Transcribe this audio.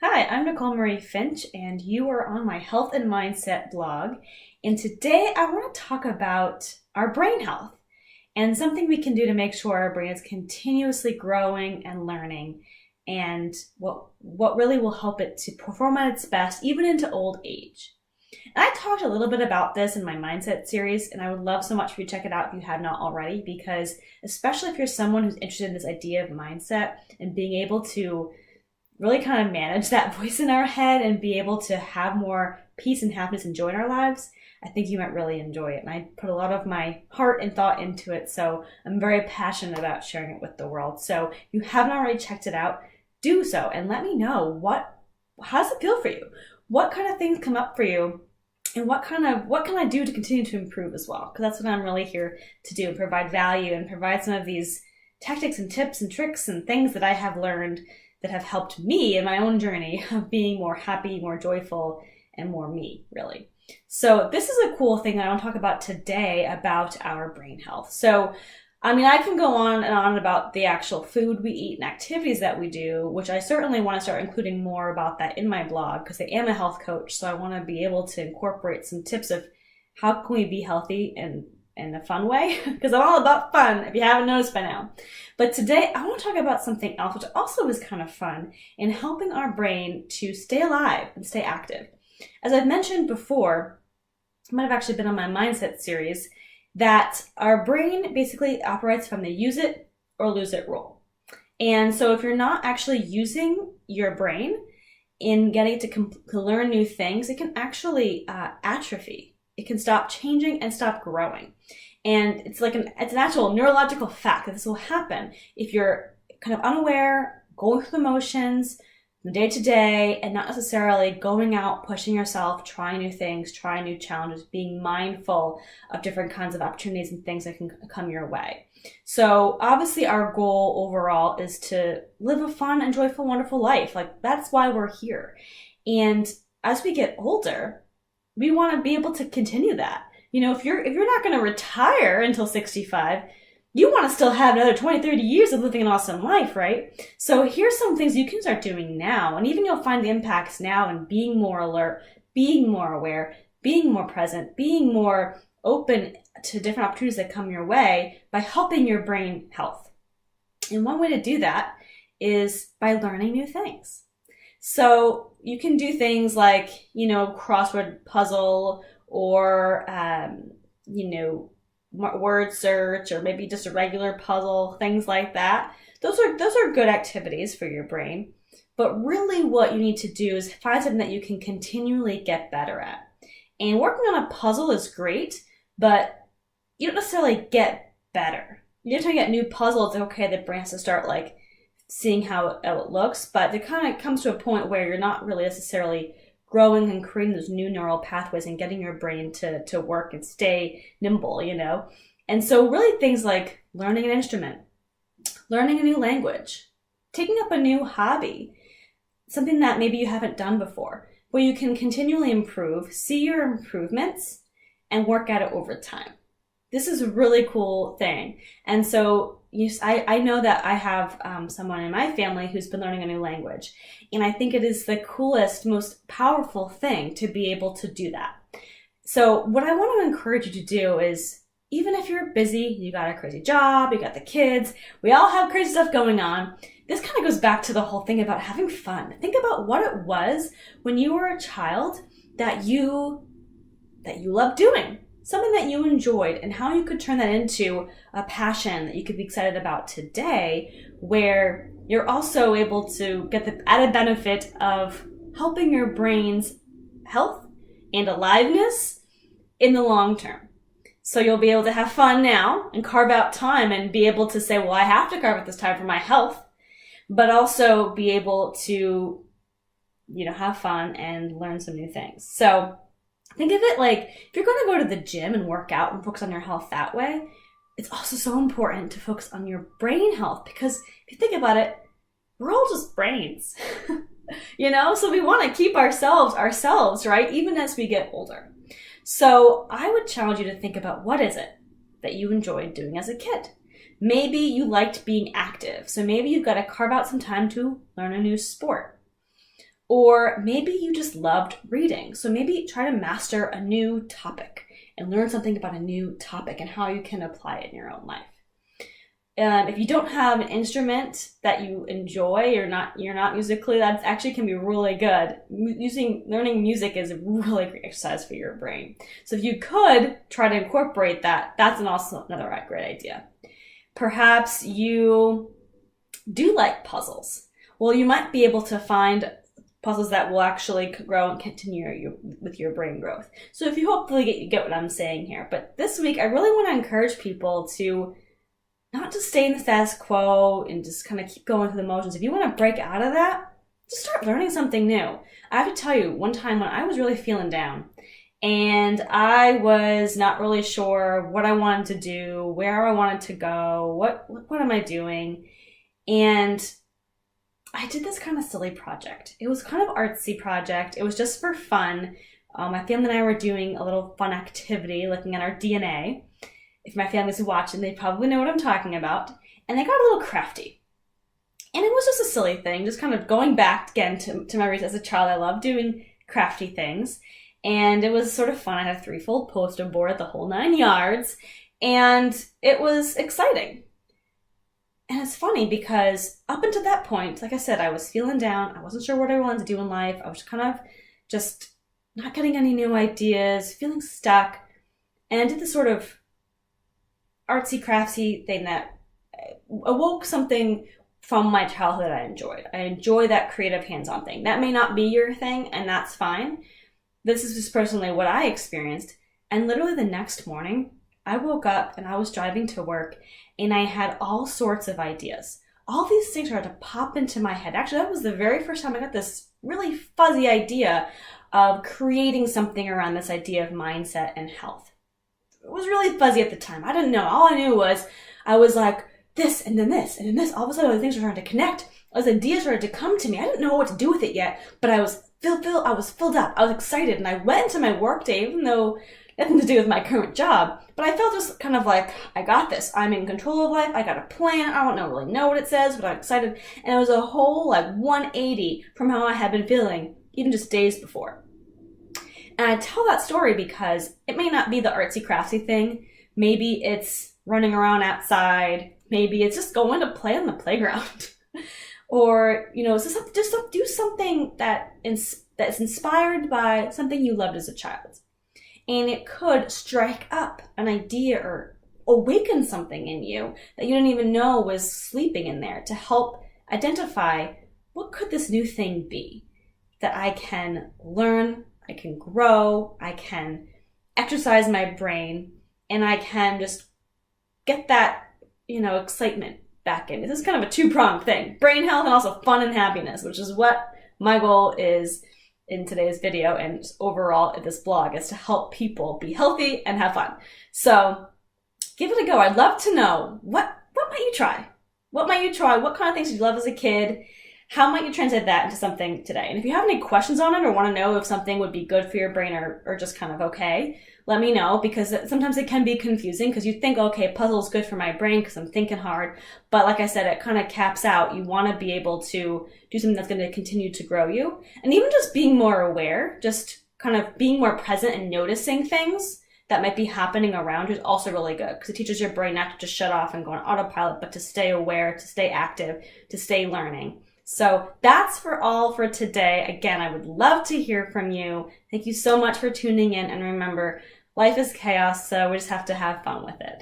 Hi, I'm Nicole Marie Finch, and you are on my Health and Mindset blog. And today I want to talk about our brain health and something we can do to make sure our brain is continuously growing and learning, and what really will help it to perform at its best, even into old age. And I talked a little bit about this in my mindset series, and I would love so much for you to check it out if you have not already, because especially if you're someone who's interested in this idea of mindset and being able to really kind of manage that voice in our head and be able to have more peace and happiness and joy in our lives, I think you might really enjoy it. And I put a lot of my heart and thought into it, so I'm very passionate about sharing it with the world. So if you haven't already checked it out, do so and let me know how does it feel for you? What kind of things come up for you? And what can I do to continue to improve as well? Because that's what I'm really here to do, provide value and provide some of these tactics and tips and tricks and things that I have learned that have helped me in my own journey of being more happy, more joyful, and more me, really. So this is a cool thing that I want to talk about today about our brain health. So, I can go on and on about the actual food we eat and activities that we do, which I certainly want to start including more about that in my blog because I am a health coach. So I want to be able to incorporate some tips of how can we be healthy in a fun way, because I'm all about fun, if you haven't noticed by now. But today I want to talk about something else, which also is kind of fun in helping our brain to stay alive and stay active. As I've mentioned before, it might have actually been on my mindset series, that our brain basically operates from the use it or lose it rule. And so if you're not actually using your brain in getting it to learn new things, it can actually atrophy. It can stop changing and stop growing. And it's an actual neurological fact that this will happen if you're kind of unaware, going through the motions, the day to day, and not necessarily going out, pushing yourself, trying new things, trying new challenges, being mindful of different kinds of opportunities and things that can come your way. So obviously our goal overall is to live a fun and joyful, wonderful life. That's why we're here. And as we get older, we want to be able to continue that. If you're not going to retire until 65, you want to still have another 20, 30 years of living an awesome life, right? So here's some things you can start doing now, and even you'll find the impacts now in being more alert, being more aware, being more present, being more open to different opportunities that come your way by helping your brain health. And one way to do that is by learning new things. So you can do things like, crossword puzzle or, word search, or maybe just a regular puzzle, things like that. Those are good activities for your brain. But really what you need to do is find something that you can continually get better at. And working on a puzzle is great, but you don't necessarily get better. Every time you get new puzzles, it's okay, the brain has to start seeing how it looks, but it kind of comes to a point where you're not really necessarily growing and creating those new neural pathways and getting your brain to work and stay nimble, And so really things like learning an instrument, learning a new language, taking up a new hobby, something that maybe you haven't done before, where you can continually improve, see your improvements, and work at it over time. This is a really cool thing. And so I know that I have someone in my family who's been learning a new language. And I think it is the coolest, most powerful thing to be able to do that. So what I want to encourage you to do is, even if you're busy, you got a crazy job, you got the kids, we all have crazy stuff going on. This kind of goes back to the whole thing about having fun. Think about what it was when you were a child that you loved doing. Something that you enjoyed, and how you could turn that into a passion that you could be excited about today, where you're also able to get the added benefit of helping your brain's health and aliveness in the long term. So you'll be able to have fun now and carve out time and be able to say, well, I have to carve out this time for my health, but also be able to, have fun and learn some new things. So think of it like if you're going to go to the gym and work out and focus on your health that way, it's also so important to focus on your brain health, because if you think about it, we're all just brains, so we want to keep ourselves, right? Even as we get older. So I would challenge you to think about, what is it that you enjoyed doing as a kid? Maybe you liked being active. So maybe you've got to carve out some time to learn a new sport. Or maybe you just loved reading. So maybe try to master a new topic and learn something about a new topic and how you can apply it in your own life. If you don't have an instrument that you enjoy, you're not musically, that actually can be really good. Learning music is a really great exercise for your brain. So if you could try to incorporate that, that's also another great idea. Perhaps you do like puzzles. Well, you might be able to find puzzles that will actually grow and continue with your brain growth. So if you hopefully get what I'm saying here. But this week, I really want to encourage people to not just stay in the status quo and just kind of keep going through the motions. If you want to break out of that, just start learning something new. I have to tell you, one time when I was really feeling down and I was not really sure what I wanted to do, where I wanted to go, what am I doing? And I did this kind of silly project. It was kind of artsy project. It was just for fun. My family and I were doing a little fun activity, looking at our DNA. If my family's watching, they probably know what I'm talking about. And I got a little crafty. And it was just a silly thing, just kind of going back again to my roots as a child. I loved doing crafty things. And it was sort of fun. I had a 3-fold poster board, the whole 9 yards. And it was exciting. And it's funny because up until that point, like I said, I was feeling down. I wasn't sure what I wanted to do in life. I was kind of just not getting any new ideas, feeling stuck. And I did this sort of artsy craftsy thing that awoke something from my childhood I enjoyed. I enjoy that creative hands-on thing. That may not be your thing, and that's fine. This is just personally what I experienced. And literally the next morning, I woke up and I was driving to work and I had all sorts of ideas. All these things started to pop into my head. Actually, that was the very first time I got this really fuzzy idea of creating something around this idea of mindset and health. It was really fuzzy at the time. I didn't know. All I knew was I was like this and then this and then this. All of a sudden, things were starting to connect. Those ideas started to come to me. I didn't know what to do with it yet, but I was filled up. I was excited, and I went into my work day, even though nothing to do with my current job. But I felt just kind of like, I got this. I'm in control of life. I got a plan. I don't really know what it says, but I'm excited. And it was a whole 180 from how I had been feeling even just days before. And I tell that story because it may not be the artsy craftsy thing. Maybe it's running around outside. Maybe it's just going to play on the playground. Or, just do something that's inspired by something you loved as a child. And it could strike up an idea or awaken something in you that you didn't even know was sleeping in there to help identify what could this new thing be that I can learn, I can grow, I can exercise my brain, and I can just get that, excitement back in. This is kind of a two-pronged thing. Brain health and also fun and happiness, which is what my goal is in today's video and just overall in this blog, is to help people be healthy and have fun. So give it a go. I'd love to know what might you try? What might you try? What kind of things did you love as a kid? How might you translate that into something today? And if you have any questions on it or want to know if something would be good for your brain or just kind of okay, let me know, because sometimes it can be confusing because you think, okay, puzzle is good for my brain because I'm thinking hard. But like I said, it kind of caps out. You want to be able to do something that's going to continue to grow you. And even just being more aware, just kind of being more present and noticing things that might be happening around you is also really good because it teaches your brain not to just shut off and go on autopilot, but to stay aware, to stay active, to stay learning. So that's all for today. Again, I would love to hear from you. Thank you so much for tuning in. And remember, life is chaos, so we just have to have fun with it.